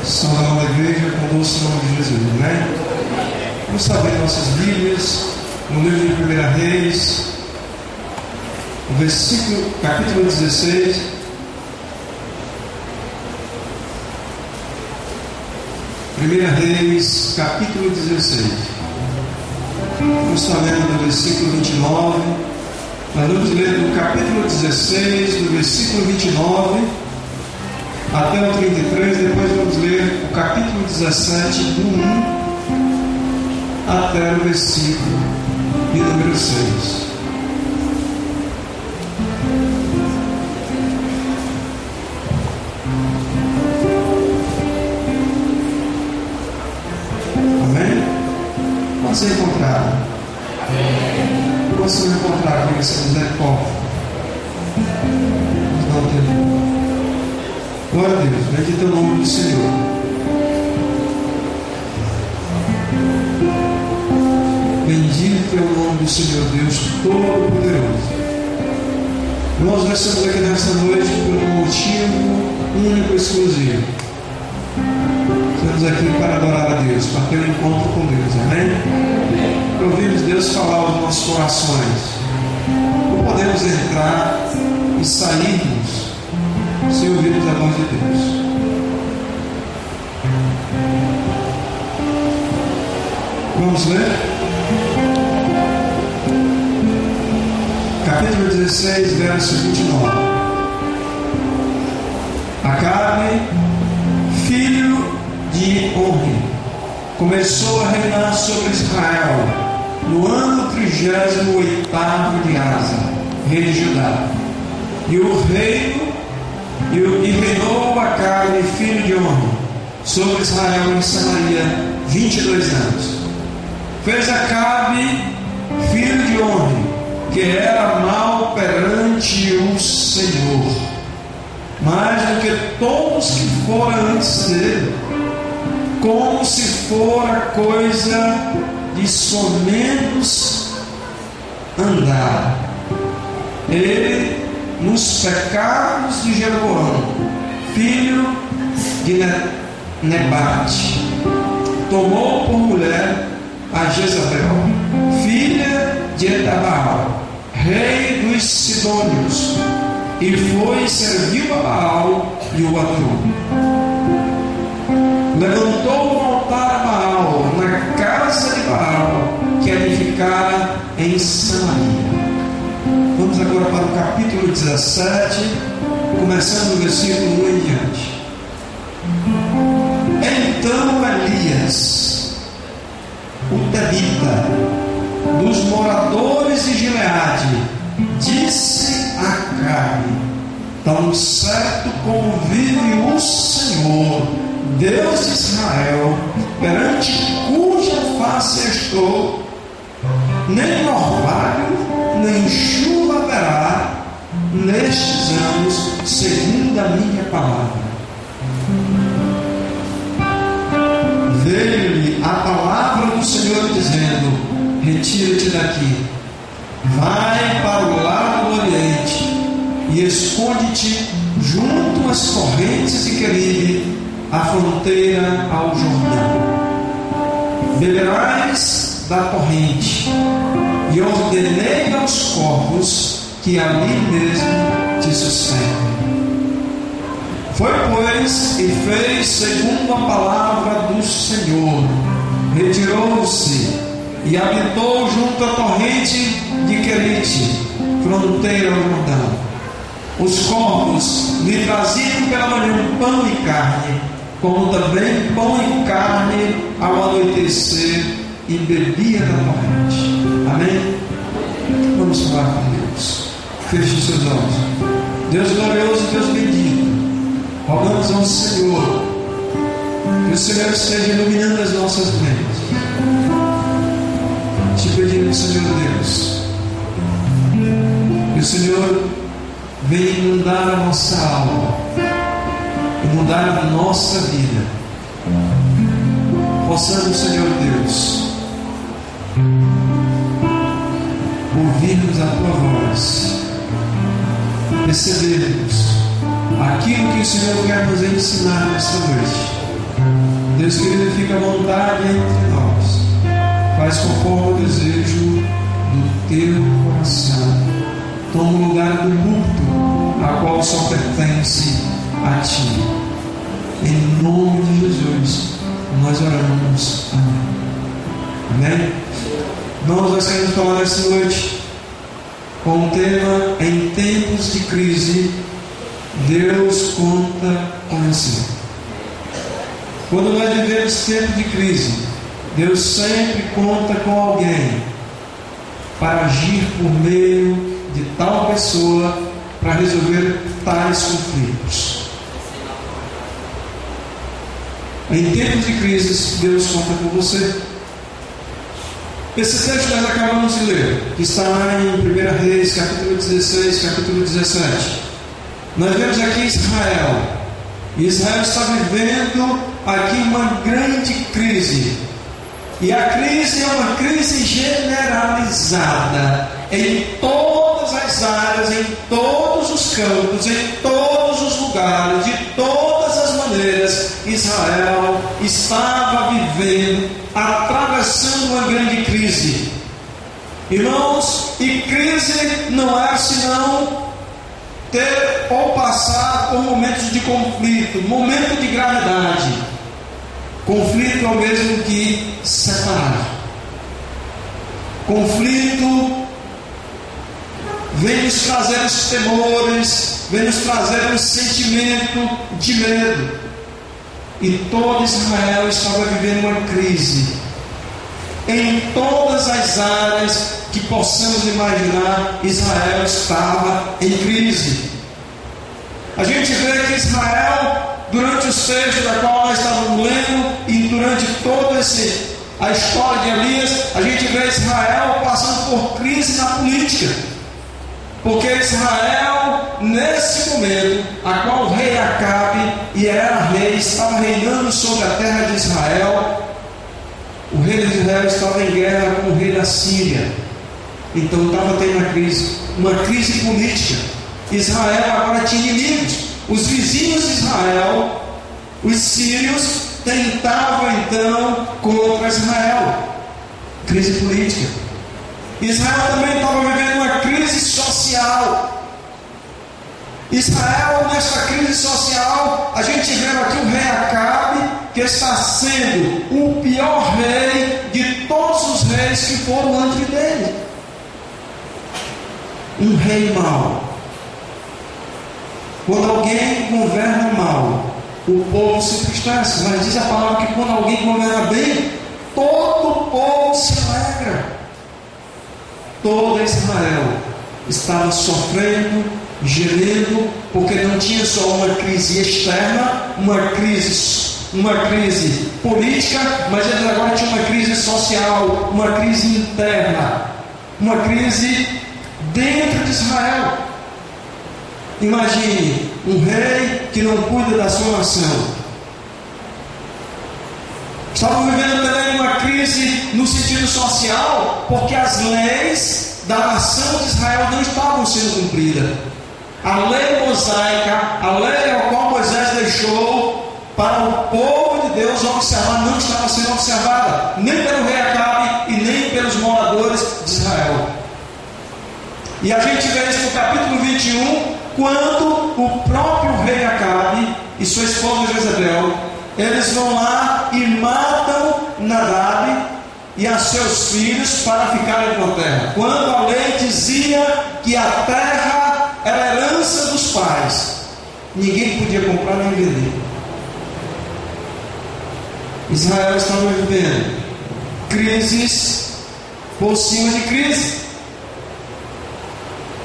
Salve a igreja com o doce nome de Jesus, né? Vamos abrir nossas Bíblias no livro de 1 Reis, capítulo 16. Reis, capítulo 16. Vamos estar lendo do versículo 29. Nós vamos ler do capítulo 16, do versículo 29 até o 33. Depois vamos ler o capítulo 17, do 1 até o versículo de número 6. Você encontrar. Você não encontrar com esse misericórdia. Glória a Deus. Bendito é o nome do Senhor. Bendito é o nome do Senhor Deus Todo-Poderoso. Nós estamos aqui nessa noite por um motivo único e exclusivo. Estamos aqui para adorar a Deus, para ter um encontro com Deus, amém? Para ouvirmos Deus falar aos nossos corações. Não podemos entrar e sairmos sem ouvirmos a voz de Deus. Vamos ler? Capítulo 16, verso 29. Acabe, filho de Omri, começou a reinar sobre Israel no ano 38º de Asa, rei de Judá. E reinou Acabe, filho de Omri, sobre Israel em Samaria 22 anos. Fez Acabe, filho de Omri, que era mau perante o Senhor, mais do que todos que foram antes dele, como se fora coisa de somenos andar. Ele, nos pecados de Jeroboão, filho de Nebate, tomou por mulher a Jezabel, filha de Etabaal, rei dos Sidônios, e foi serviu a Baal e o adorou. Levantou um altar a Baal na casa de Baal, que edificara em Samaria. Vamos agora para o capítulo 17, começando no versículo 1 em diante. Então Elias, o Tebita, dos moradores de Gileade, disse a Acabe: tão certo como vive o Senhor, Deus de Israel, perante cuja face estou, nem orvalho, nem chuva haverá nestes anos, segundo a minha palavra. Veio-lhe a palavra do Senhor dizendo: retira-te daqui, vai para o lado do oriente e esconde-te junto às correntes de Queribe, a fronteira ao Jordão. Beberás da corrente, e ordenei aos corvos que ali mesmo te sustentam. Foi, pois, e fez segundo a palavra do Senhor. Retirou-se e habitou junto à torrente de Querite, fronteira ao Jordão. Os corvos lhe traziam pela manhã pão e carne, como também pão e carne ao anoitecer, e bebia da torrente. Amém? Vamos falar com Deus. Feche seus olhos. Deus glorioso, Deus bendito, rogamos ao Senhor que o Senhor esteja iluminando as nossas mentes. Te pedimos, Senhor Deus, que o Senhor venha inundar a nossa alma, mudar a nossa vida. Possamos, Senhor Deus, ouvirmos a Tua voz, percebermos aquilo que o Senhor quer nos ensinar nesta noite, Deus querido, fica à vontade entre nós. Faz conforme o desejo do teu coração. Toma o lugar do culto, a qual só pertence a ti. Em nome de Jesus, nós oramos. Amém. Amém? Nós queremos falar esta noite com o tema: em tempos de crise, Deus conta com você. Quando nós vivemos tempos de crise, Deus sempre conta com alguém para agir por meio de tal pessoa para resolver tais conflitos. Em tempos de crise, Deus conta com você. Esse texto nós acabamos de ler, que está lá em 1 Reis, capítulo 16, capítulo 17. Nós vemos aqui Israel. Israel está vivendo aqui uma grande crise. E a crise é uma crise generalizada em todas as áreas, em todos os campos, em todos os lugares, de todas as maneiras. Israel estava vivendo, atravessando uma grande crise. Irmãos, e crise não é senão ter ou passar por momentos de conflito, momento de gravidade. Conflito é o mesmo que separar. Conflito vem nos trazer os temores, vem nos trazer um sentimento de medo. E todo Israel estava vivendo uma crise. Em todas as áreas que possamos imaginar, Israel estava em crise. A gente vê que Israel, durante os textos da qual nós estávamos lendo, e durante toda a história de Elias, a gente vê Israel passando por crise na política. Porque Israel, nesse momento, a qual o rei Acabe, e era rei, estava reinando sobre a terra de Israel. O rei de Israel estava em guerra com o rei da Síria. Então estava tendo uma crise política. Israel agora tinha inimigos. Os vizinhos de Israel, os sírios, tentavam então contra Israel. Crise política. Israel também estava vivendo uma crise social. Israel, nessa crise social, a gente vê aqui o rei Acabe, que está sendo o pior rei de todos os reis que foram antes dele. Um rei mau. Quando alguém governa mal, o povo se entristece. Mas diz a palavra que quando alguém governa bem, todo o povo se alegra. Toda Israel estava sofrendo, gemendo, porque não tinha só uma crise externa, uma crise política, mas eles agora tinham uma crise social, uma crise interna, uma crise dentro de Israel. Imagine um rei que não cuida da sua nação. Estavam vivendo também uma crise no sentido social, porque as leis da nação de Israel não estavam sendo cumpridas. A lei mosaica, a lei a qual Moisés deixou para o povo de Deus observar, não estava sendo observada, nem pelo rei Acabe e nem pelos moradores de Israel. E a gente vê isso no capítulo 21, quando o próprio rei Acabe e sua esposa Jezebel, eles vão lá e matam Nadab e a seus filhos para ficarem com a terra. Quando a lei dizia que a terra era herança dos pais, ninguém podia comprar nem vender. Israel estava vivendo crises por cima de crise.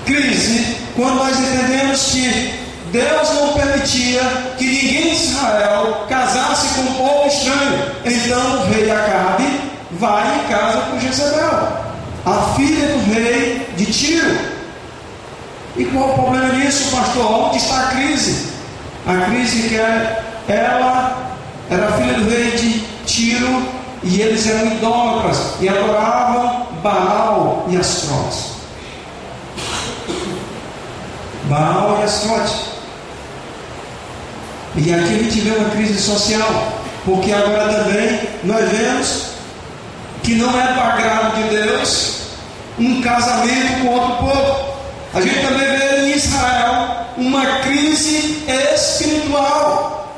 Crise quando nós entendemos que Deus não permitia que ninguém de Israel casasse com um povo estranho. Então o rei Acabe vai em casa com Jezebel, a filha do rei de Tiro. E qual o problema nisso, pastor? Onde está a crise? A crise que ela era filha do rei de Tiro, e eles eram idólatras e adoravam Baal e Astrote. Baal e Astrote. E aqui a gente vê uma crise social. Porque agora também nós vemos que não é do agrado de Deus um casamento com outro povo. A gente também vê em Israel uma crise espiritual.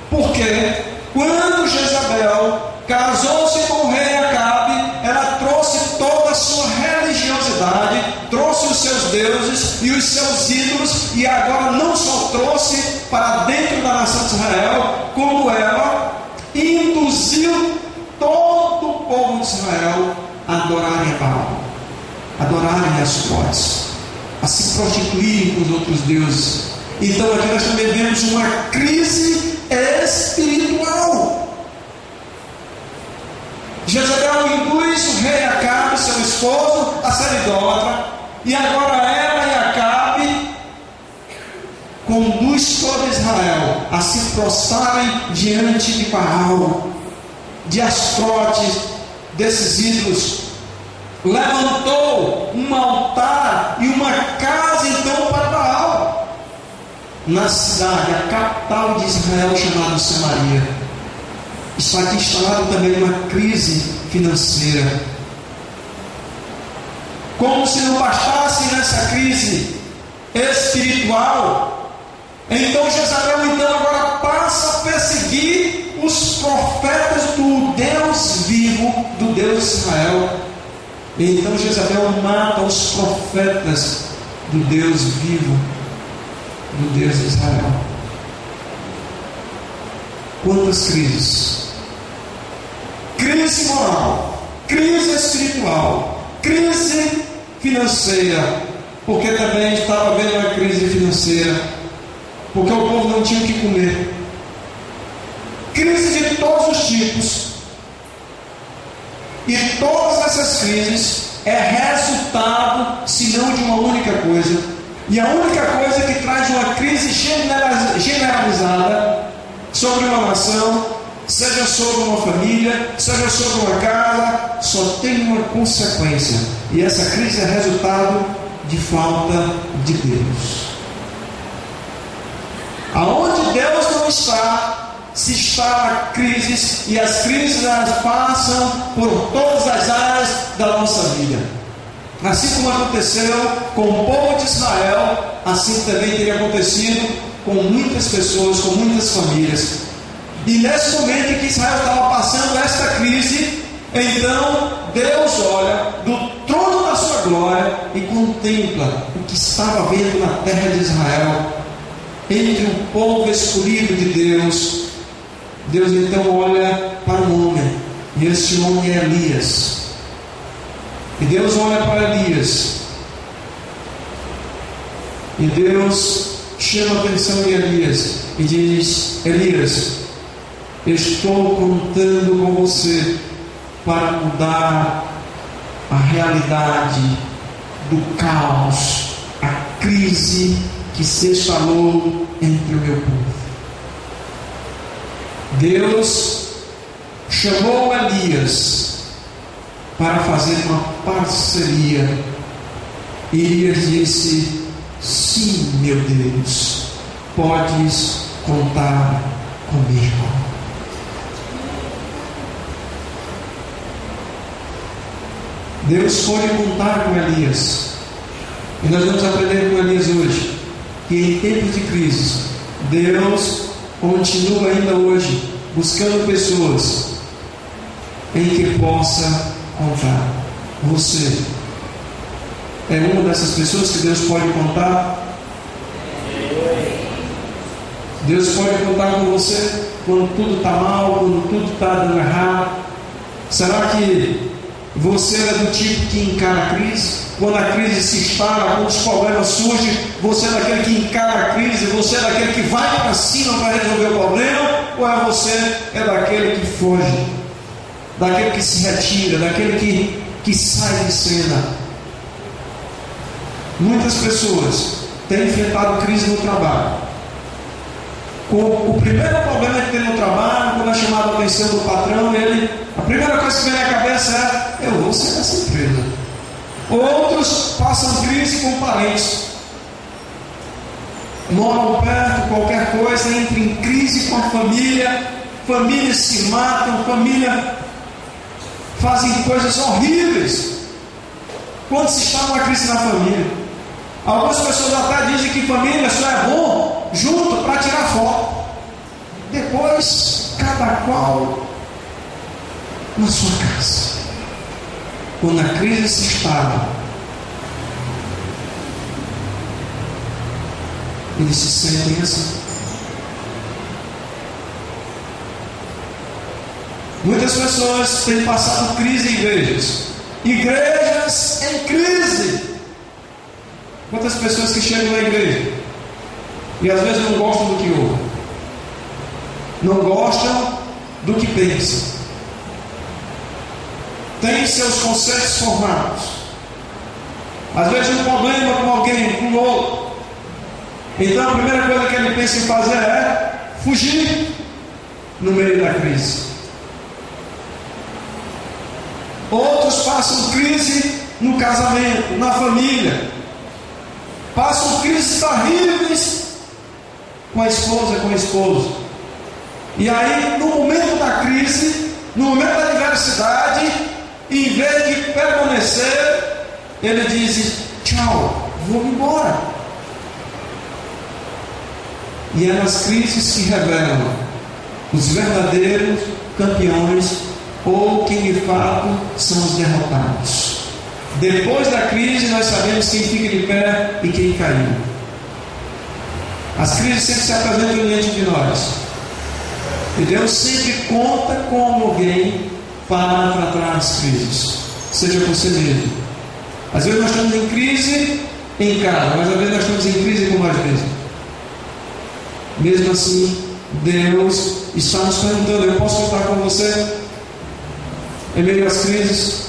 Porque quando Jezabel casou-se com o rei Acabe, ela trouxe toda a sua religiosidade, trouxe os seus deuses e os seus ídolos, e agora não só trouxe para dentro da nação de Israel, como ela induziu todo o povo de Israel a adorarem a Baal, adorarem as cores, a se prostituírem com os outros deuses. Então aqui nós também vemos uma crise espiritual. Jezabel induz o rei Acabe, seu esposo, a ser idólatra, e agora ela e Acabe conduz todo Israel a se prostrarem diante de Baal, de Astrote, desses ídolos. Levantou um altar e uma casa então para Baal na cidade, a capital de Israel, chamada Samaria. Está aqui instalado também uma crise financeira. Como se não bastasse nessa crise espiritual, então Jezabel então agora passa a perseguir os profetas do Deus vivo, do Deus de Israel. Então Jezabel mata os profetas do Deus vivo, do Deus de Israel. Quantas crises? Crise moral, crise espiritual, crise financeira, porque também estava havendo uma crise financeira, porque o povo não tinha o que comer. Crise de todos os tipos. E todas essas crises é resultado, se não de uma única coisa. E a única coisa que traz uma crise generalizada sobre uma nação, seja sobre uma família, seja sobre uma casa, só tem uma consequência. E essa crise é resultado de falta de Deus. Aonde Deus não está, se instala crises, e as crises elas passam por todas as áreas da nossa vida. Assim como aconteceu com o povo de Israel, assim também teria acontecido com muitas pessoas, com muitas famílias. E nesse momento em que Israel estava passando esta crise, então Deus olha do trono da sua glória e contempla o que estava vendo na terra de Israel, entre o povo escolhido de Deus. Deus então olha para um homem, e esse homem é Elias. E Deus olha para Elias, e Deus chama a atenção de Elias e diz: Elias, estou contando com você para mudar a realidade do caos, a crise que se instalou entre o meu povo. Deus chamou Elias para fazer uma parceria. E Elias disse: sim, meu Deus, podes contar comigo. Deus pode contar com Elias. E nós vamos aprender com Elias hoje que em tempos de crise, Deus continua ainda hoje buscando pessoas em que possa contar. Você é uma dessas pessoas que Deus pode contar? Deus pode contar com você quando tudo está mal, quando tudo está dando errado? Será que você é do tipo que encara a crise? Quando a crise se instala, quando os problemas surgem, você é daquele que encara a crise, você é daquele que vai para cima para resolver o problema? Ou você é daquele que foge, daquele que se retira, daquele que sai de cena? Muitas pessoas têm enfrentado crise no trabalho. O primeiro problema que tem no trabalho, quando é chamado a atenção do patrão, a primeira coisa que vem na cabeça é: eu vou sair dessa empresa. Outros passam crise com parentes. moram perto, qualquer coisa, entra em crise com a família, famílias se matam, família fazem coisas horríveis quando se está numa crise na família. Algumas pessoas até dizem que família só é bom junto para tirar foto. Depois, cada qual na sua casa. Quando a crise se instala, eles se sentem assim. Muitas pessoas têm passado crise em igrejas. Igrejas em crise. Quantas pessoas que chegam na igreja e às vezes não gostam do que ouvem, não gostam do que pensam, têm seus conceitos formados, às vezes um problema com alguém, com outro. Então a primeira coisa que ele pensa em fazer é fugir no meio da crise. Outros passam crise no casamento, na família, passam crises terríveis com a esposa, com o esposo. E aí, no momento da crise, no momento da adversidade, em vez de permanecer, ele diz: tchau, vou embora. E é nas crises que revelam os verdadeiros campeões, ou quem de fato são os derrotados. Depois da crise nós sabemos quem fica de pé e quem caiu. As crises sempre se apresentam diante de nós, e Deus sempre conta com alguém para tratar as crises, seja você mesmo. Às vezes nós estamos em crise em casa, mas às vezes nós estamos em crise com nós mesmos. Mesmo assim, Deus está nos perguntando: eu posso contar com você em meio às crises?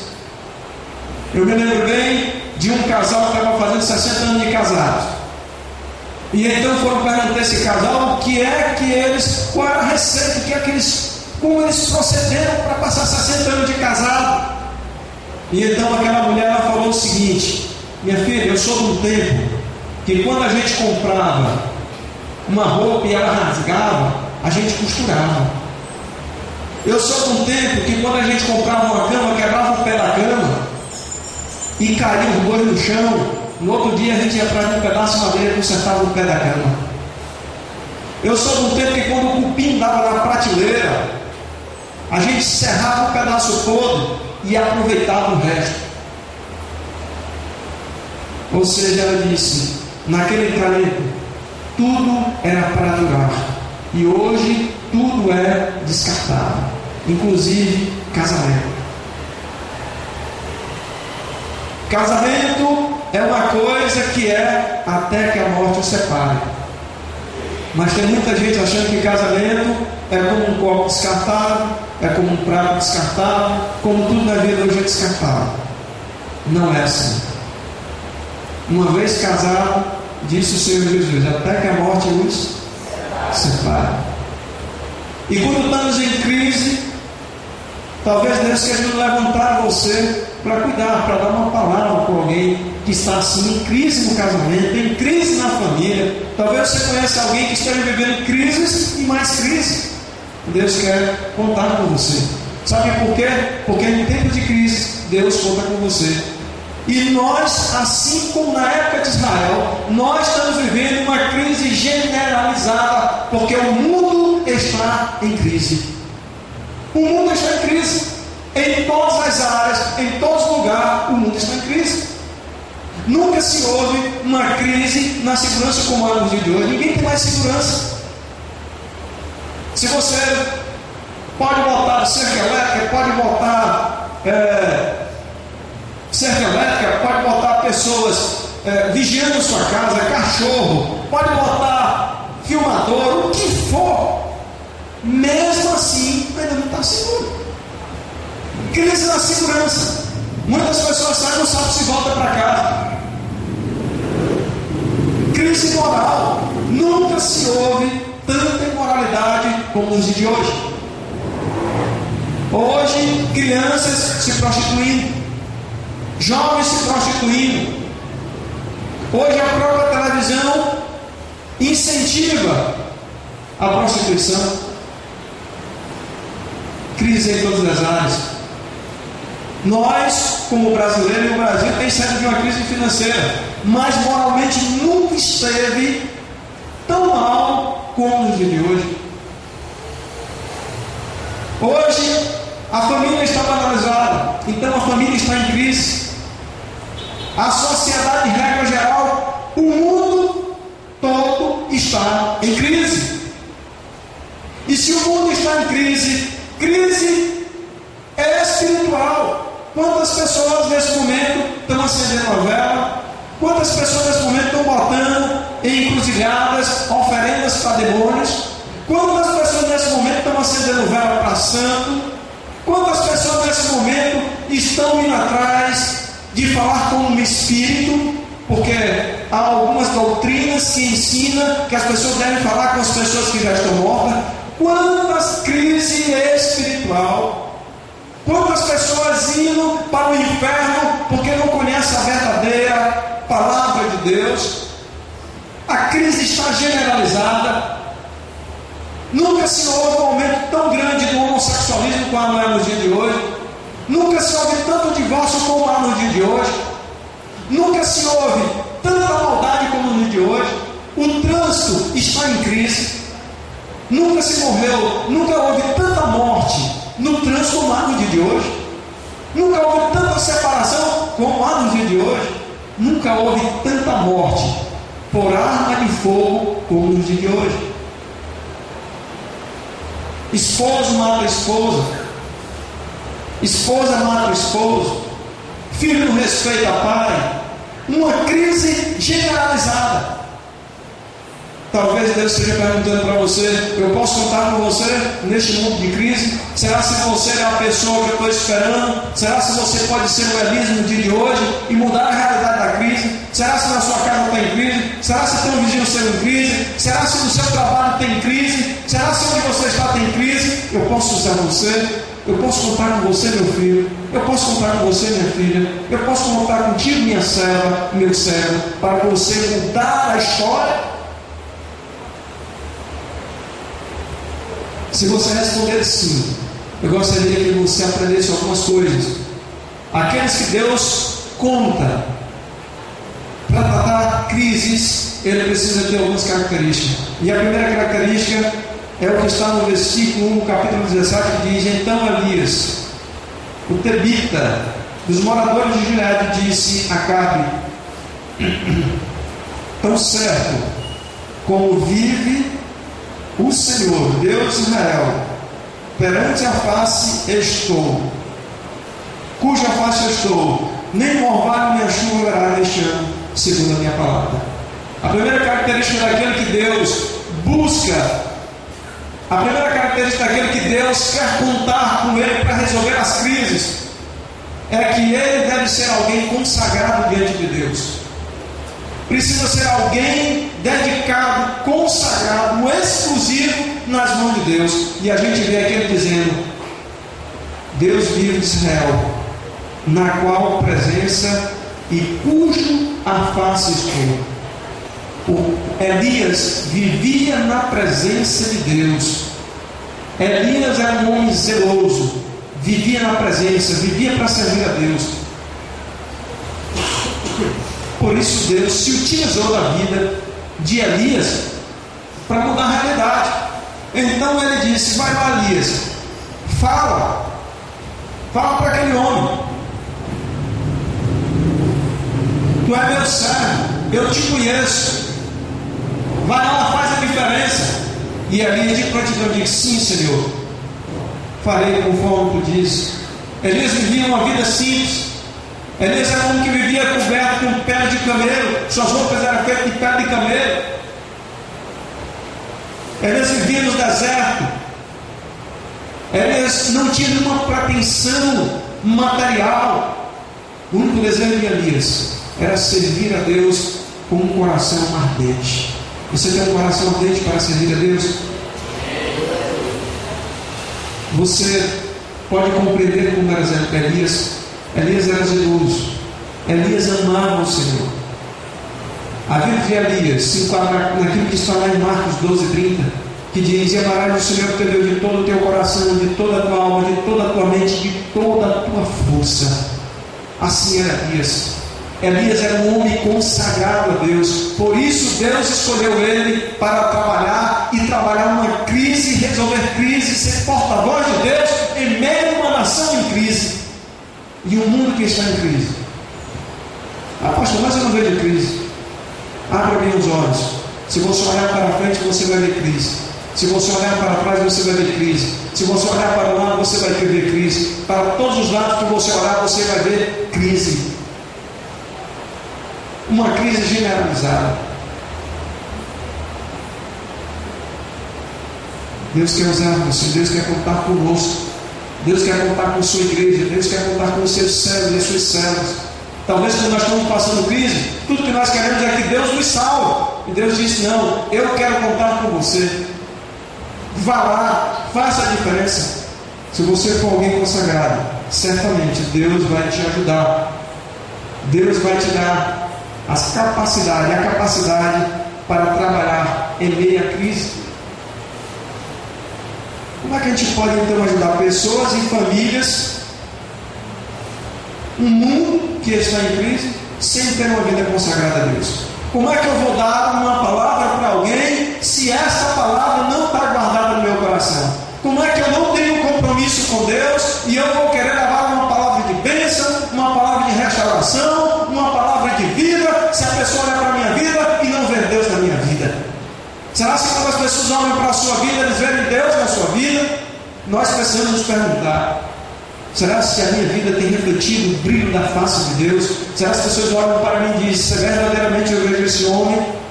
Eu me lembro bem de um casal que estava fazendo 60 anos de casado. E então foram perguntar a esse casal o que é que eles, qual era a receita, o que é que eles, como eles procederam para passar 60 anos de casado. E então aquela mulher ela falou o seguinte: minha filha, eu sou de um tempo que quando a gente comprava uma roupa e ela rasgava, a gente costurava. Eu sou de um tempo que quando a gente comprava uma cama, quebrava o pé da cama e caía os dois no chão. No outro dia a gente ia atrás de um pedaço de madeira e consertava o pé da cama. Eu sou de um tempo que quando o cupim dava na prateleira, a gente serrava o pedaço todo e aproveitava o resto. Ou seja, ela disse: naquele tempo tudo era para durar, e hoje tudo é descartável, inclusive casamento. Casamento é uma coisa que é até que a morte o separe. Mas tem muita gente achando que casamento é como um copo descartável, é como um prato descartável, como tudo na vida hoje é descartável. Não é assim. Uma vez casado, disse o Senhor Jesus, até que a morte os separe. E quando estamos em crise, talvez Deus queira nos levantar você para cuidar, para dar uma palavra para alguém que está assim em crise no casamento, em crise na família. Talvez você conheça alguém que esteja vivendo crises e mais crises. Deus quer contar com você. Sabe por quê? Porque em tempo de crise, Deus conta com você. E nós, assim como na época de Israel, nós estamos vivendo uma crise generalizada, porque o mundo está em crise. O mundo está em crise. Em todas as áreas, em todos os lugares, o mundo está em crise. Nunca se houve uma crise na segurança como é nos dias de hoje. Ninguém tem mais segurança. Se você pode botar cerca elétrica, pode botar cerca elétrica, pode botar pessoas vigiando sua casa, cachorro, pode botar filmador, o que for, mesmo assim ainda não está seguro. Crise na segurança. Muitas pessoas saem, não sabem se volta para casa. Crise moral. Nunca se houve tanta imoralidade como nos dias de hoje. Hoje, crianças se prostituindo, jovens se prostituindo. Hoje a própria televisão incentiva a prostituição, crise em todas as áreas. Nós, como brasileiros, o Brasil tem saído de uma crise financeira, mas moralmente nunca esteve tão mal como no dia de hoje. Hoje, a família está banalizada, então a família está em crise. A sociedade, de regra geral, o mundo todo está em crise. E se o mundo está em crise, crise é espiritual. Quantas pessoas nesse momento estão acendendo a vela? Quantas pessoas nesse momento estão botando em encruzilhadas oferendas para demônios? Quantas pessoas nesse momento estão acendendo vela para santo? Quantas pessoas nesse momento estão indo atrás de falar com um espírito? Porque há algumas doutrinas que ensinam que as pessoas devem falar com as pessoas que já estão mortas. Quantas crises espiritual? Quantas pessoas indo para o inferno porque não conhecem a verdadeira palavra de Deus? A crise está generalizada. Nunca se houve um aumento tão grande do homossexualismo como é no dia de hoje. Nunca se houve tanto divórcio como há no dia de hoje. Nunca se houve tanta maldade como no dia de hoje. O trânsito está em crise. Nunca se morreu, nunca houve tanta morte no trânsito como há no dia de hoje. Nunca houve tanta separação como há no dia de hoje. Nunca houve tanta morte por arma de fogo como no dia de hoje. Esposo mata esposa, esposa mata esposo, filho não respeita pai. Uma crise generalizada. Talvez Deus esteja perguntando para você: eu posso contar com você neste mundo de crise? Será se você é a pessoa que eu estou esperando? Será se você pode ser o Elias no dia de hoje e mudar a realidade da crise? Será se na sua casa tem crise? Será se tem um vizinho seu em crise? Será se no seu trabalho tem crise? Será se onde você está tem crise? Eu posso usar você? Eu posso contar com você, meu filho? Eu posso contar com você, minha filha? Eu posso contar contigo, minha serva, meu servo, para você mudar a história? Se você responder sim, eu gostaria que você aprendesse algumas coisas. Aqueles que Deus conta para tratar crises, ele precisa ter algumas características. E a primeira característica é o que está no versículo 1, capítulo 17, que diz: então Elias, o tebita, dos moradores de Gileade, disse a Acabe: tão certo como vive o Senhor, Deus de Israel, perante a face estou, cuja face eu estou, nem orvalho nem chuva haverá neste ano, segundo a minha palavra. A primeira característica daquele que Deus busca, a primeira característica daquele que Deus quer contar com ele para resolver as crises, é que ele deve ser alguém consagrado diante de Deus. Precisa ser alguém dedicado, consagrado, exclusivo nas mãos de Deus. E a gente vê aqui ele dizendo: Deus vive de Israel, na qual presença e cujo a face estou. Elias vivia na presença de Deus. Elias era um homem zeloso, vivia na presença, vivia para servir a Deus. Por isso Deus se utilizou da vida de Elias para mudar a realidade. Então ele disse: vai lá, Elias, fala para aquele homem, tu é meu servo, eu te conheço, vai lá, faz a diferença. E Elias de prontidão disse: sim, Senhor, farei conforme tu dizes. Elias vivia uma vida simples. Elias era um homem que vivia coberto com pele de camelo, suas roupas eram feitas de pele de camelo. Elias vivia no deserto. Elias não tinha nenhuma pretensão material. O único desejo de Elias era servir a Deus com um coração ardente. Você tem um coração ardente para servir a Deus? Você pode compreender como era Elias. Elias era zeloso. Elias amava o Senhor. A vida de Elias se enquadra naquilo que está lá em Marcos 12:30, que diz: e amarás o Senhor teu Deus de todo o teu coração, de toda a tua alma, de toda a tua mente, de toda a tua força. Assim era Elias. Elias era um homem consagrado a Deus. Por isso Deus escolheu ele para trabalhar uma crise, resolver crise, ser porta-voz de Deus em meio a uma nação em crise e um mundo que está em crise. Pastor, mas eu não vejo crise. Abra bem os olhos. Se você olhar para frente, você vai ver crise. Se você olhar para trás, você vai ver crise. Se você olhar para o lado, você vai ver crise. Para todos os lados que você olhar, você vai ver crise. Uma crise generalizada. Deus quer usar você, Deus quer contar conosco, Deus quer contar com sua igreja, Deus quer contar com os seus servos e as suas servas. Talvez quando nós estamos passando crise, tudo que nós queremos é que Deus nos salve. E Deus disse: não, eu quero contar com você. Vá lá, faça a diferença. Se você for alguém consagrado, certamente Deus vai te ajudar. Deus vai te dar a capacidade para trabalhar em meio à crise. Como é que a gente pode então ajudar pessoas e famílias, um mundo que está em crise, sem ter uma vida consagrada a Deus? Como é que eu vou dar uma palavra para alguém se essa palavra não está guardada no meu coração? Como é que eu não tenho um compromisso com Deus e eu vou querer levar uma palavra de bênção, uma palavra de restauração, uma palavra de vida, se a pessoa olha para a minha vida e não vê Deus na minha vida? Será que quando as pessoas olham para a sua vida, eles veem Deus na sua vida? Nós precisamos nos perguntar: será que a minha vida tem refletido o brilho da face de Deus? Será que as pessoas olham para mim e dizem: se verdadeiramente eu vejo esse homem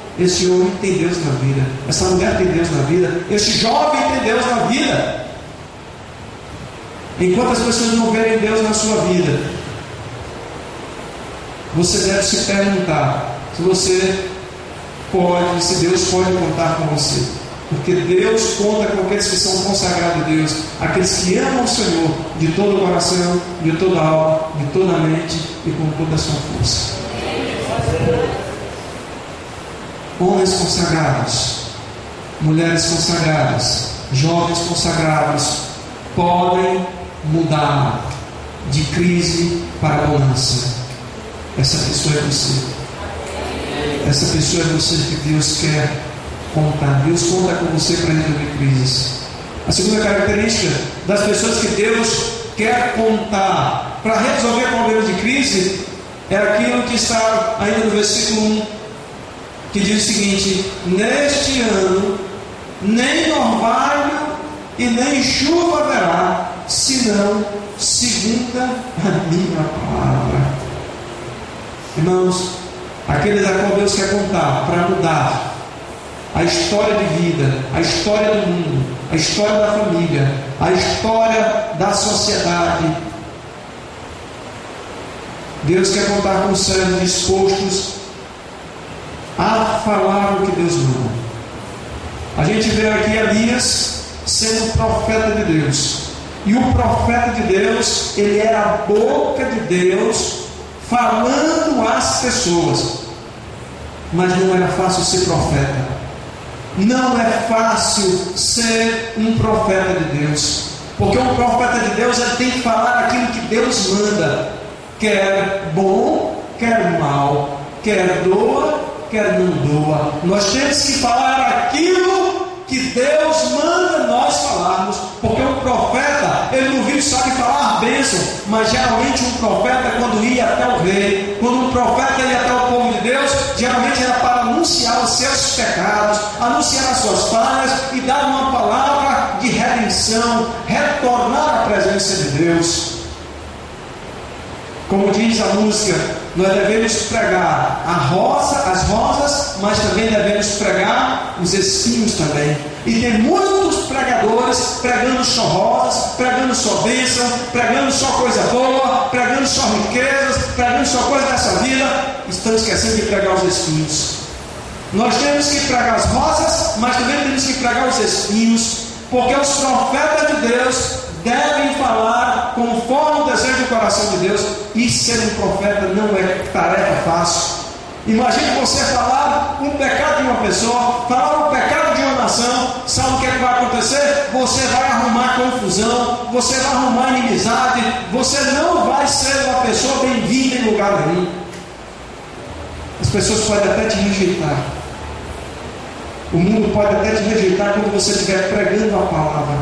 tem Deus na vida, essa mulher tem Deus na vida, esse jovem tem Deus na vida? Enquanto as pessoas não verem Deus na sua vida, você deve se perguntar se Deus pode contar com você. Porque Deus conta com aqueles que são consagrados a Deus, aqueles que amam o Senhor de todo o coração, de toda a alma, de toda a mente e com toda a sua força. Homens consagrados, mulheres consagradas, jovens consagrados podem mudar de crise para bonança. Essa pessoa é você. Essa pessoa é você que Deus quer contar. Deus conta com você para resolver crises. A segunda característica das pessoas que Deus quer contar para resolver problemas de crise é aquilo que está ainda no versículo 1, que diz o seguinte: neste ano nem orvalho e nem chuva haverá, senão segundo a minha palavra. Irmãos, aqueles a qual Deus quer contar para mudar a história de vida, a história do mundo, a história da família, a história da sociedade. Deus quer contar com os servos dispostos a falar o que Deus manda. A gente vê aqui Elias sendo profeta de Deus. E o profeta de Deus, ele era a boca de Deus falando às pessoas. Mas não era fácil ser profeta. Não é fácil ser um profeta de Deus. Porque um profeta de Deus, ele tem que falar aquilo que Deus manda. Quer bom, quer mal. Quer doa, quer não doa. Nós temos que falar aquilo que Deus manda nós falarmos. Porque um profeta, ele não vive só de falar bênção, mas geralmente um profeta, quando ia até o rei, quando um profeta ia até o povo de Deus, geralmente era para anunciar os seus pecados, anunciar as suas falhas e dar uma palavra de redenção, retornar à presença de Deus. Como diz a música, nós devemos pregar as rosas, mas também devemos pregar os espinhos também. E tem muitos pregadores pregando só rosas, pregando só bênção, pregando só coisa boa, pregando só riquezas, pregando só coisa dessa vida. Estão esquecendo de pregar os espinhos. Nós temos que pregar as rosas, mas também temos que pregar os espinhos, porque os profetas de Deus devem falar conforme o desejo do coração de Deus. E ser um profeta não é tarefa fácil. Imagine você falar um pecado de uma pessoa, falar um pecado de uma nação. Sabe o que vai acontecer? Você vai arrumar confusão, você vai arrumar inimizade, você não vai ser uma pessoa bem-vinda em lugar nenhum. As pessoas podem até te rejeitar. O mundo pode até te rejeitar quando você estiver pregando a palavra,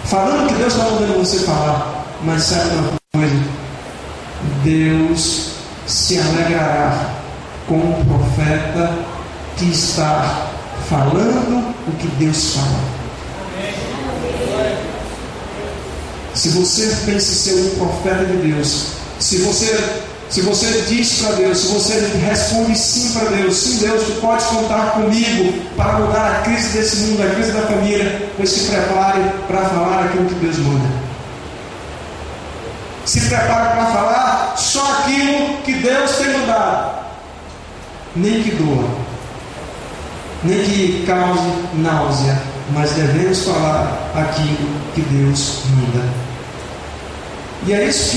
falando o que Deus está mandando você falar. Mas sabe uma coisa? Deus se alegrará com um profeta que está falando o que Deus fala. Se você pensa ser um profeta de Deus, se você diz para Deus, se você responde sim para Deus, sim Deus, tu podes contar comigo para mudar a crise desse mundo, a crise da família, pois se prepare para falar aquilo que Deus manda. Se prepare para falar só aquilo que Deus tem mandado. Nem que doa, nem que cause náusea, mas devemos falar aquilo que Deus manda. E é isso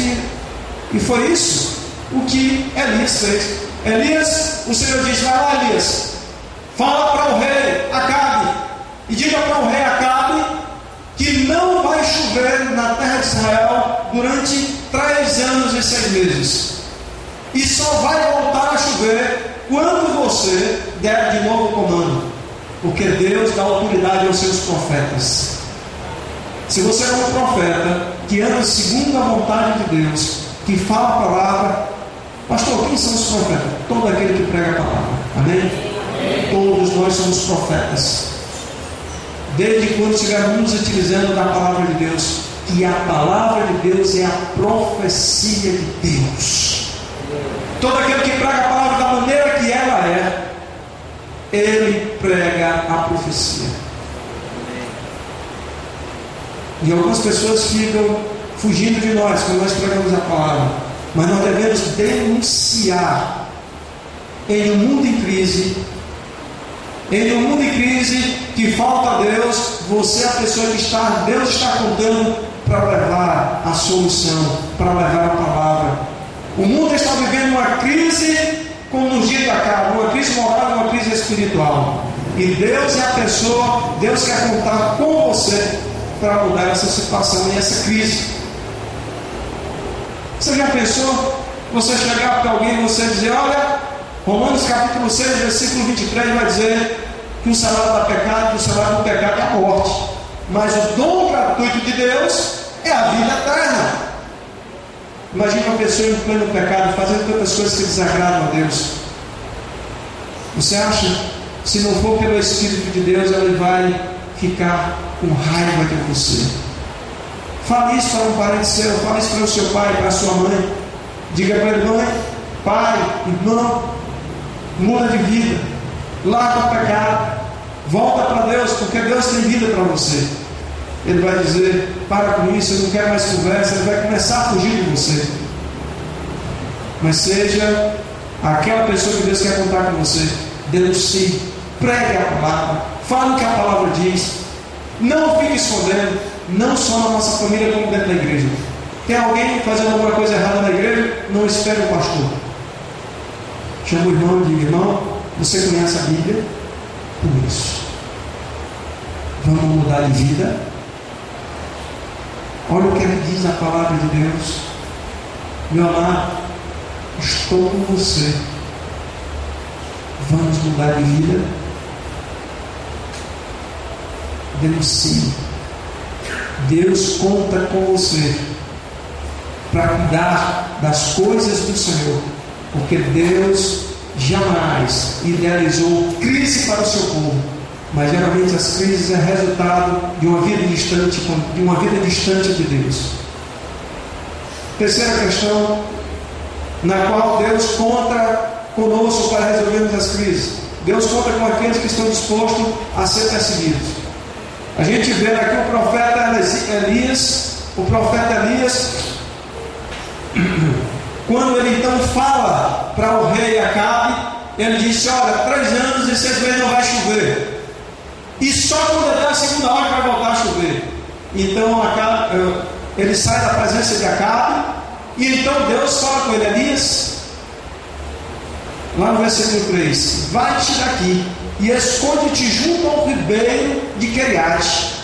e foi isso o que Elias fez. Elias, o Senhor diz: vai lá, Elias, fala para o rei Acabe, e diga para o rei Acabe que não vai chover na terra de Israel durante 3 anos e 6 meses, e só vai voltar a chover quando você der de novo o comando, porque Deus dá autoridade aos seus profetas. Se você é um profeta que anda segundo a vontade de Deus, que fala a palavra, pastor, quem são os profetas? Todo aquele que prega a palavra. Amém? Todos nós somos profetas, desde quando estivermos nos utilizando da palavra de Deus, e a palavra de Deus é a profecia de Deus. Todo aquele que prega a palavra da maneira que ela é, ele prega a profecia. E algumas pessoas ficam fugindo de nós quando nós pregamos a palavra, mas nós devemos denunciar. Em um mundo em crise, que falta a Deus, você é a pessoa que Deus está contando para levar a solução, para levar a palavra. O mundo está vivendo uma crise, como nos dias de Acabe, uma crise moral e uma crise espiritual. E Deus é a pessoa, Deus quer contar com você para mudar essa situação e essa crise. Você já pensou? Você chegar para alguém e você dizer: olha, Romanos capítulo 6, versículo 23 vai dizer que o salário do pecado é a morte, mas o dom gratuito de Deus é a vida eterna. Imagina uma pessoa em pleno pecado, fazendo tantas coisas que desagradam a Deus. Você acha, se não for pelo Espírito de Deus, ele vai ficar com raiva de você? Fale isso para um parente seu, fale isso para o seu pai, para a sua mãe. Diga para ele: mãe, pai, irmão, muda de vida, larga o pecado, volta para Deus, porque Deus tem vida para você. Ele vai dizer: para com isso, eu não quero mais conversa. Ele vai começar a fugir de você. Mas seja aquela pessoa que Deus quer contar com você. Denuncie, pregue a palavra, fale o que a palavra diz. Não fique escondendo, não só na nossa família, como dentro da igreja. Tem alguém fazendo alguma coisa errada na igreja? Não espere o pastor. Chama o irmão e diga: irmão, você conhece a Bíblia? Por isso, vamos mudar de vida. Olha o que ele diz a palavra de Deus. Meu amado, estou com você. Vamos mudar de vida. Denuncie. Deus conta com você para cuidar das coisas do Senhor, porque Deus jamais idealizou crise para o seu povo, mas geralmente as crises é resultado de uma vida distante de Deus. Terceira questão, na qual Deus conta conosco para resolvermos as crises. Deus conta com aqueles que estão dispostos a ser perseguidos. A gente vê aqui o profeta Elias, quando ele então fala para o rei Acabe, ele disse: olha, 3 anos e 6 meses não vai chover, e só quando der a segunda hora vai voltar a chover. Então ele sai da presença de Acabe, e então Deus fala com ele: Elias, lá no versículo 3: vai-te daqui e esconde-te junto ao ribeiro de Queriate.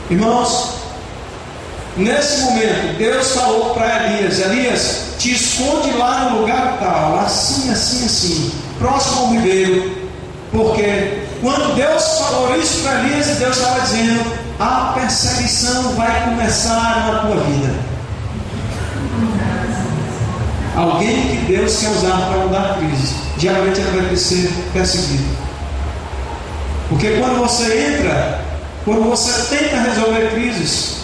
Irmãos, nesse momento Deus falou para Elias: Elias, te esconde lá no lugar tal, assim, assim, assim, próximo ao ribeiro. Porque quando Deus falou isso para Elias, Deus estava dizendo: a perseguição vai começar na tua vida. Alguém que Deus quer usar para mudar a crise, geralmente ele vai ser perseguido. Porque quando você tenta resolver crises,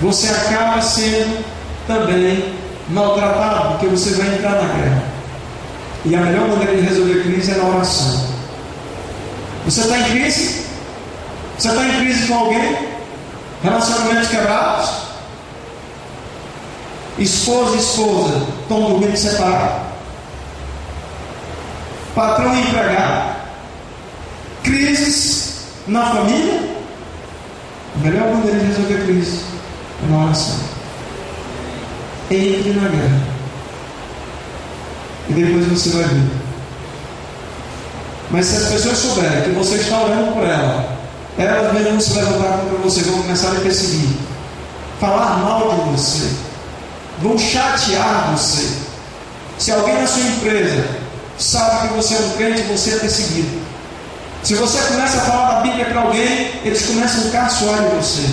você acaba sendo também maltratado, porque você vai entrar na guerra. E a melhor maneira de resolver crise é na oração. Você está em crise? Você está em crise com alguém? Relacionamentos quebrados? Esposa e esposa estão dormindo separados. Patrão e empregado. Crises na família. A melhor maneira de resolver crise é na oração. Entre na guerra. E depois você vai ver. Mas se as pessoas souberem que você está orando por elas mesmas vão se levantar contra você, vão começar a perseguir, falar mal de você, vão chatear você. Se alguém na sua empresa sabe que você é um crente, você é perseguido. Se você começa a falar da Bíblia para alguém, eles começam a caçoar em você.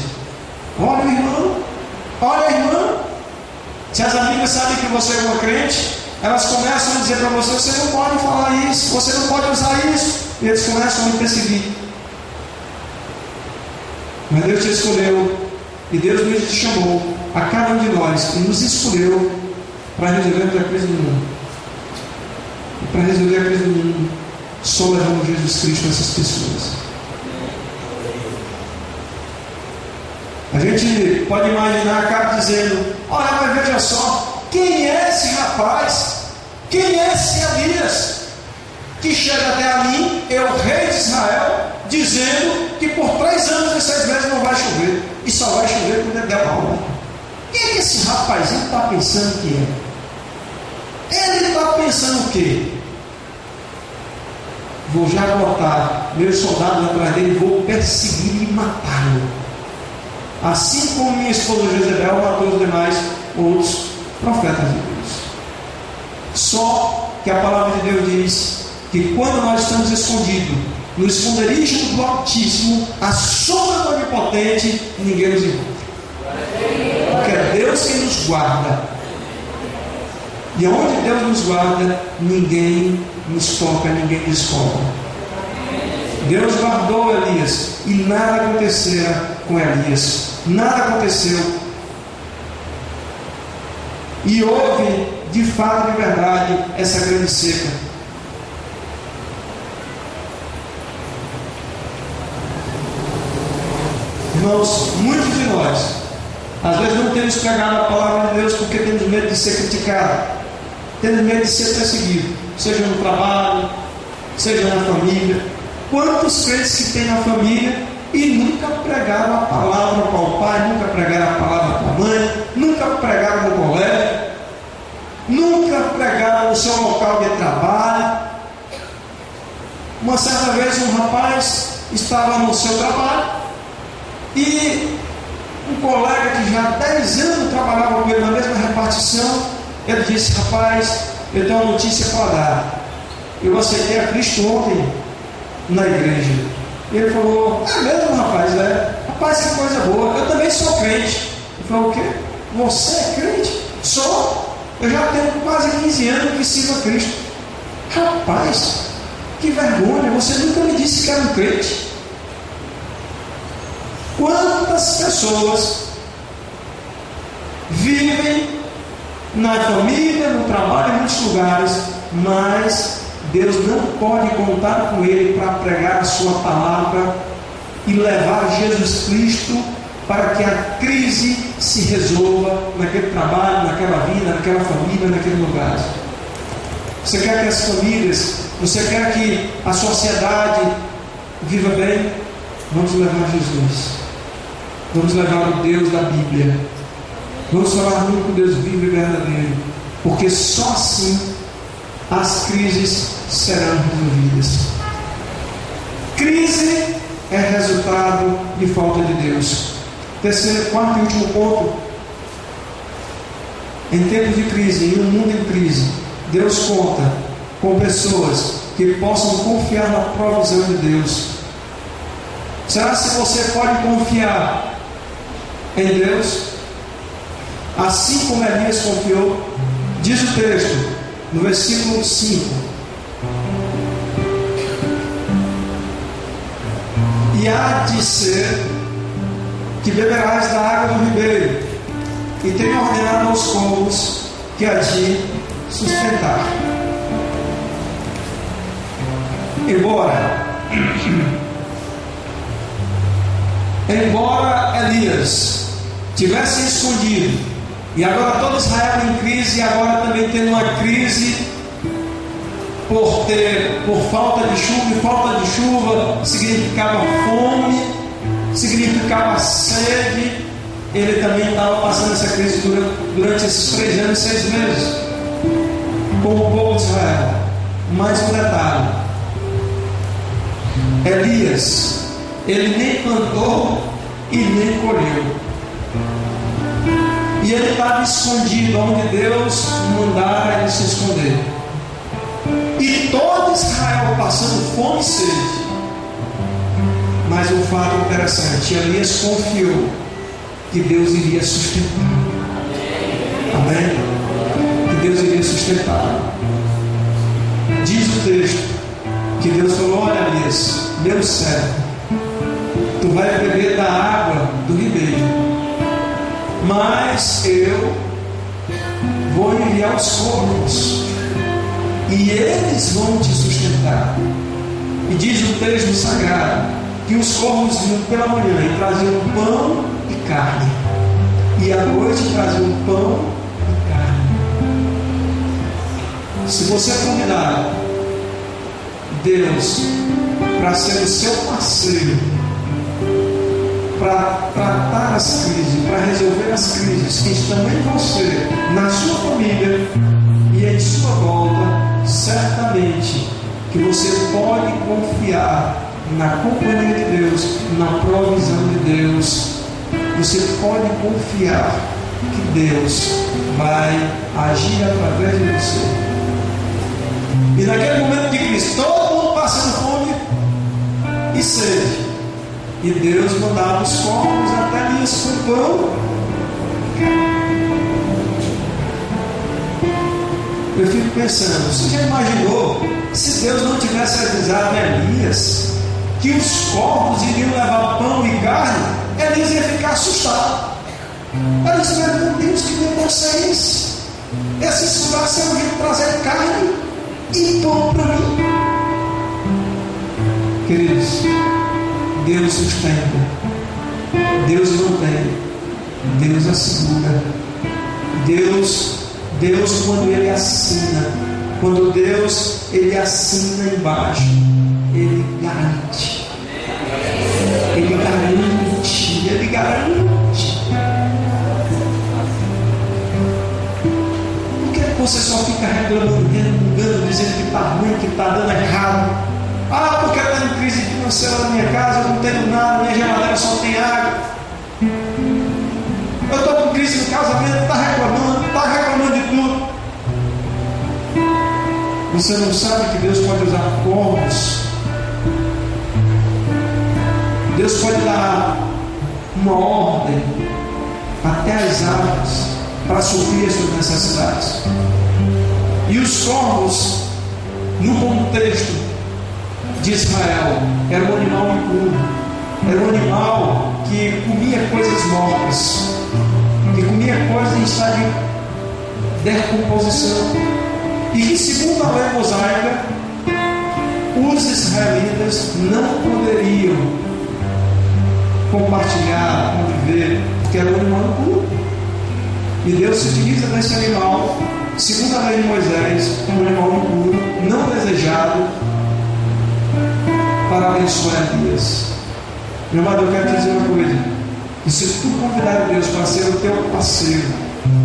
Olha, irmão, olha, irmã. Se as amigas sabem que você é uma crente, elas começam a dizer para você: você não pode falar isso, você não pode usar isso. E eles começam a me perseguir. Mas Deus te escolheu, e Deus mesmo te chamou, a cada um de nós, e nos escolheu para resolver a crise do mundo. E para resolver a crise do mundo, só levamos Jesus Cristo a essas pessoas. A gente pode imaginar a cara dizendo: olha, mas veja só, quem é esse rapaz? Quem é esse Elias que chega até a mim, eu, rei de Israel, dizendo que por 3 anos e 6 meses não vai chover, e só vai chover quando ele der uma onda? Quem é que esse rapazinho está pensando que é? Ele está pensando o quê? Vou já botar meus soldados atrás dele, vou perseguir e matá-lo, assim como minha esposa Jezebel matou os demais outros profetas de Deus. Só que a palavra de Deus diz que quando nós estamos escondidos no esconderijo do Altíssimo, a sombra do Onipotente, ninguém nos encontra. Porque é Deus quem nos guarda. E onde Deus nos guarda, ninguém nos toca, ninguém nos cobra. Deus guardou Elias e nada acontecera com Elias. Nada aconteceu. E houve, de fato, de verdade, essa grande seca. Irmãos, muitos de nós, às vezes não temos pregado a palavra de Deus porque temos medo de ser criticado, temos medo de ser perseguido, seja no trabalho, seja na família. Quantos crentes que tem na família e nunca pregaram a palavra para o pai, nunca pregaram a palavra para a mãe, nunca pregaram no colégio, nunca pregaram no seu local de trabalho. Uma certa vez um rapaz estava no seu trabalho e um colega que já há 10 anos trabalhava com ele na mesma repartição, ele disse: rapaz, eu tenho uma notícia para dar, eu aceitei a Cristo ontem na igreja. E ele falou: é mesmo, rapaz? Rapaz, que coisa boa, eu também sou crente. Ele falou: o quê? Você é crente? Sou. Eu já tenho quase 15 anos que sigo a Cristo. Rapaz, que vergonha, você nunca me disse que era um crente. Quantas pessoas vivem na família, no trabalho, em muitos lugares, mas Deus não pode contar com ele para pregar a sua palavra e levar Jesus Cristo para que a crise se resolva naquele trabalho, naquela vida, naquela família, naquele lugar. Você quer que as famílias, você quer que a sociedade viva bem? Vamos levar Jesus. Vamos levar o Deus da Bíblia. Vamos falar muito com Deus vivo e verdadeiro. Porque só assim as crises serão resolvidas. Crise é resultado de falta de Deus. Terceiro, quarto e último ponto. Em tempos de crise, em um mundo em crise, Deus conta com pessoas que possam confiar na provisão de Deus. Será que você pode confiar em Deus? Assim como Elias confiou, diz o texto, no versículo 5: e há de ser que beberás da água do ribeiro, e tenho ordenado aos povos que a ti sustentar. Embora Elias tivesse escondido, e agora todo Israel em crise, e agora também tendo uma crise por falta de chuva, e falta de chuva significava fome, significava sede. Ele também estava passando essa crise durante esses 3 anos e 6 meses com o povo de Israel. Mais um detalhe: Elias, ele nem plantou e nem colheu, e ele estava escondido onde Deus mandara ele se esconder, e todo Israel passando fome e sede. Mas um fato interessante: Elias confiou que Deus iria sustentar. Amém? Que Deus iria sustentar. Diz o texto que Deus falou: olha, Elias, meu servo, tu vai beber da água do ribeiro, mas eu vou enviar os corvos, e eles vão te sustentar. E diz o texto sagrado que os corvos vinham pela manhã e traziam pão e carne, e à noite traziam pão e carne. Se você convidar Deus para ser o seu parceiro, para tratar as crises, para resolver as crises que estão em você, na sua família e em sua volta, certamente que você pode confiar na companhia de Deus, na provisão de Deus. Você pode confiar que Deus vai agir através de você. E naquele momento de crise, todo mundo passando fome e sede, e Deus mandava os corvos até Elias com pão. Eu fico pensando, você já imaginou se Deus não tivesse avisado a Elias que os corvos iriam levar pão e carne? Elias ia ficar assustado. Elias disse: meu Deus, que negócio é esse? Esses braços vão trazer carne e pão para mim. Queridos, Deus sustenta, Deus mantém, Deus assegura. Deus quando Ele assina, quando Deus Ele assina embaixo, Ele garante. Ele garante, Ele garante. Por que você só fica reclamando, dizendo que está ruim, que está dando errado? Ah, porque está em crise financeira na minha casa, eu não tenho nada, minha geladeira só tem água. Eu estou com crise no casamento, está reclamando de tudo. Você não sabe que Deus pode usar corvos? Deus pode dar uma ordem até as aves para suprir as suas necessidades. E os corvos, no contexto de Israel, era um animal impuro, era um animal que comia coisas mortas, que comia coisas em estado de decomposição, e que, segundo a lei mosaica, os israelitas não poderiam compartilhar, conviver, porque era um animal impuro. E Deus se utiliza desse animal, segundo a lei de Moisés, como um animal impuro, não desejado, para abençoar Elias. Meu amado, eu quero te dizer uma coisa: que se tu convidar Deus para ser o teu parceiro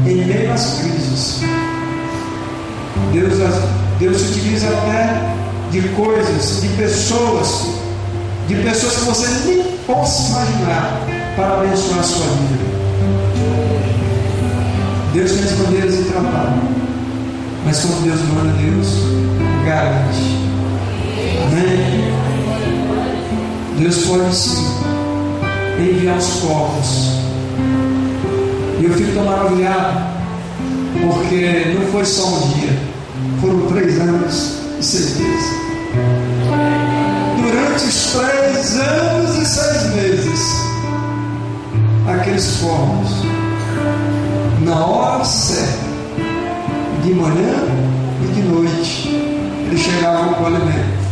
em meio às crises, Deus Deus se utiliza até de coisas, de pessoas que você nem possa imaginar para abençoar a sua vida. Deus tem as maneiras de trabalho, mas quando Deus manda, Deus garante. Amém? Deus pode sim enviar os corpos. E eu fico tão maravilhado, porque não foi só um dia, foram 3 anos e 6 meses. Durante os 3 anos e 6 meses, aqueles corpos, na hora certa, de manhã e de noite, eles chegavam com o alimento.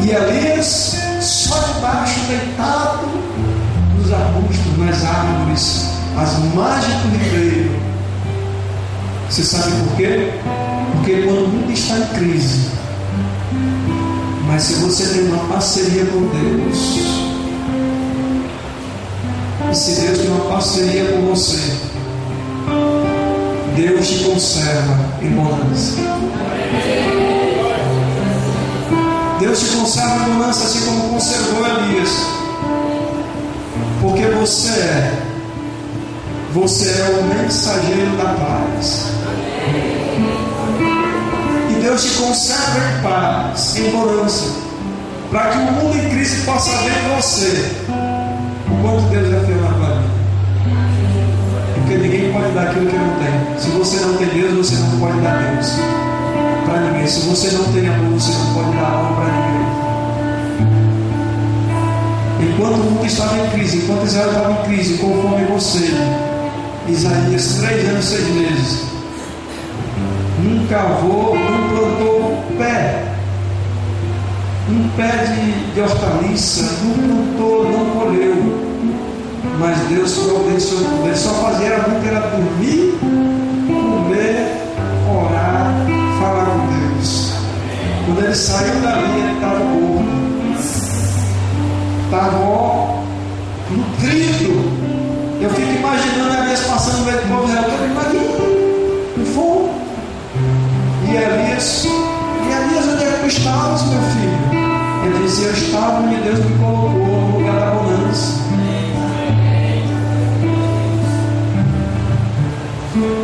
E Elias, só debaixo, deitado nos arbustos, nas árvores, às margens do ribeiro. Você sabe por quê? Porque quando o mundo está em crise, mas se você tem uma parceria com Deus, e se Deus tem uma parceria com você, Deus te conserva em bonança. Deus te conserva em bonança, assim como conservou Elias. Porque você é o mensageiro da paz. E Deus te conserva em paz, em bonança, para que o mundo em crise possa ver em você o quanto Deus é fiel na tua vida. Porque ninguém pode dar aquilo que não tem. Se você não tem Deus, você não pode dar Deus para ninguém. Se você não tem amor, você não pode dar amor para ninguém. Enquanto o mundo estava em crise, enquanto Israel estava em crise, conforme você, Isaías, 3 anos e 6 meses, não cavou, não plantou um pé de hortaliça, não plantou, não colheu. Mas Deus providenciou, ele só fazia muito era dormir, comer, orar, falar com Deus. Quando ele saiu dali, ele estava gordo, estava nutrido. Eu fico imaginando Elias passando no meio do povo de Israel, com fome. E Elias, onde é que tu estavas, meu filho? Ele disse: eu estava onde Deus me colocou, no lugar da bonança.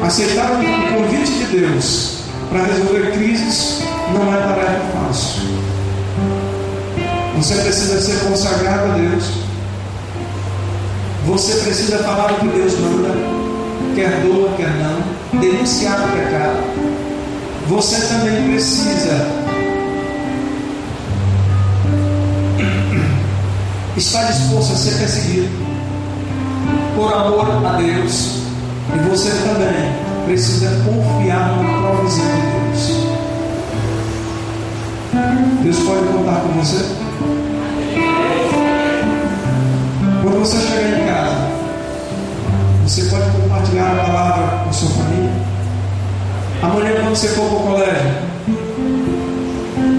Aceitar o convite de Deus para resolver crises não é tarefa fácil. Você precisa ser consagrado a Deus. Você precisa falar o que Deus manda, quer doa, quer não, denunciar o pecado. Você também precisa estar disposto a ser perseguido por amor a Deus. E você também precisa confiar na provisão de Deus. Deus pode contar com você? Quando você chegar em casa, você pode compartilhar a palavra com sua família. Amanhã, quando você for para o colégio,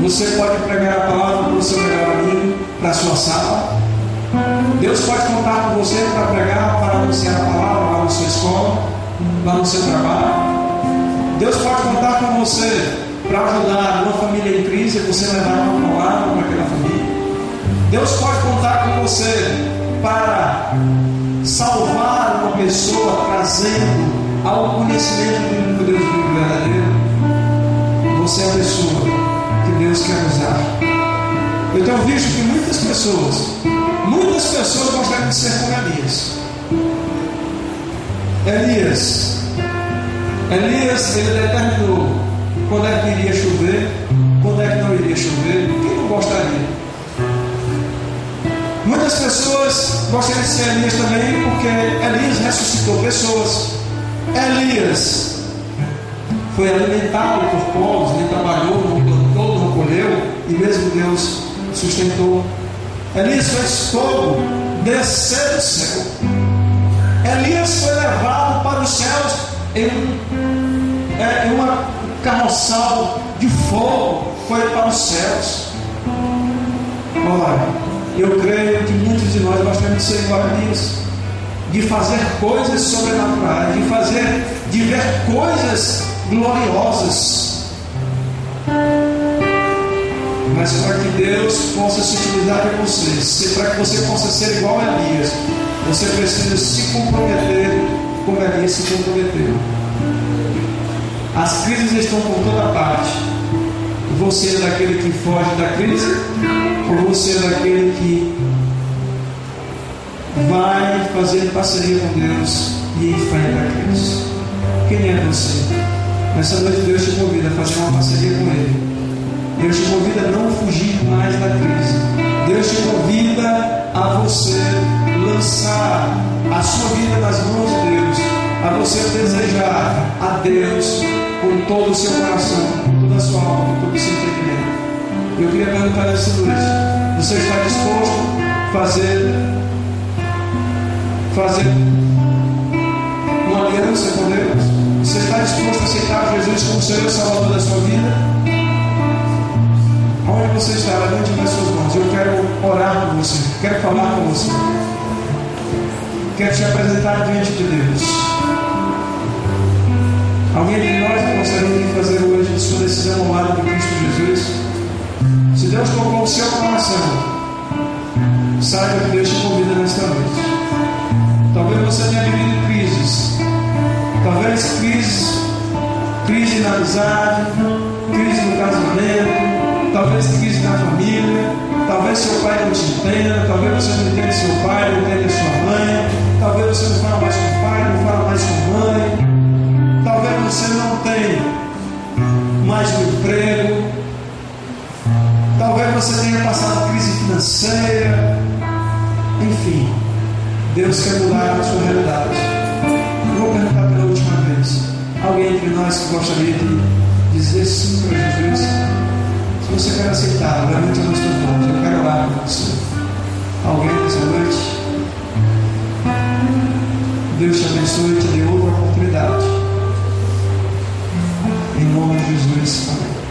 você pode pregar a palavra para o seu melhor amigo, para a sua sala. Deus pode contar com você para pregar, para anunciar a palavra lá na sua escola, lá no seu trabalho. Deus pode contar com você para ajudar uma família em crise, você levar uma palavra para aquela família. Deus pode contar com você para salvar uma pessoa, trazendo ao conhecimento do Deus vivo e verdadeiro. Você é a pessoa que Deus quer usar. Eu tenho visto que muitas pessoas gostariam de ser como Elias, ele determinou quando é que iria chover, quando é que não iria chover. Quem não gostaria? Muitas pessoas gostariam de ser Elias também, porque Elias ressuscitou pessoas. Elias foi alimentado por povos, ele trabalhou, não plantou, não colheu, e mesmo Deus sustentou. Elias fez fogo descer do céu. Elias foi levado para os céus em uma carroçal de fogo, foi para os céus. Ora, eu creio que muitos de nós gostamos de ser igual a Elias, de fazer coisas sobrenaturais, de ver coisas gloriosas. Mas para que Deus possa se utilizar de você, para que você possa ser igual a Elias, você precisa se comprometer como Elias se comprometeu. As crises estão por toda parte. Você é daquele que foge da crise, ou você é daquele que vai fazer parceria com Deus e enfrenta a crise? Quem é você? Nessa noite Deus te convida a fazer uma parceria com Ele. Deus te convida a não fugir mais da crise. Deus te convida a você lançar a sua vida nas mãos de Deus, a você desejar a Deus com todo o seu coração, com toda a sua alma, com todo o seu entendimento. Eu queria perguntar nessa noite: você está disposto a fazer uma aliança com Deus? Você está disposto a aceitar Jesus como Senhor e Salvador da sua vida? Onde você está? Levante as suas mãos. Eu quero orar por você, quero falar com você, quero te apresentar diante de Deus. Alguém de nós gostaria de fazer hoje sua decisão ao lado de Cristo Jesus? Se Deus tocou o seu coração, saiba que Deus te convida nesta noite. Talvez você tenha vivido crises, talvez crise na amizade, crise no casamento, talvez crise na família, talvez seu pai não te entenda, talvez você não entenda seu pai, não entenda sua mãe, talvez você não fala mais com o pai, não fala mais com a mãe, talvez você não tenha mais um emprego, talvez você tenha passado crise financeira, enfim, Deus quer mudar a sua realidade. Eu vou perguntar pela última vez: alguém entre nós que gostaria de dizer sim para Jesus? Se você quer aceitar, levante as suas mãos. Eu quero orar por você. Alguém nessa noite? Deus te abençoe e te dê outra oportunidade. Em nome de Jesus. Amém.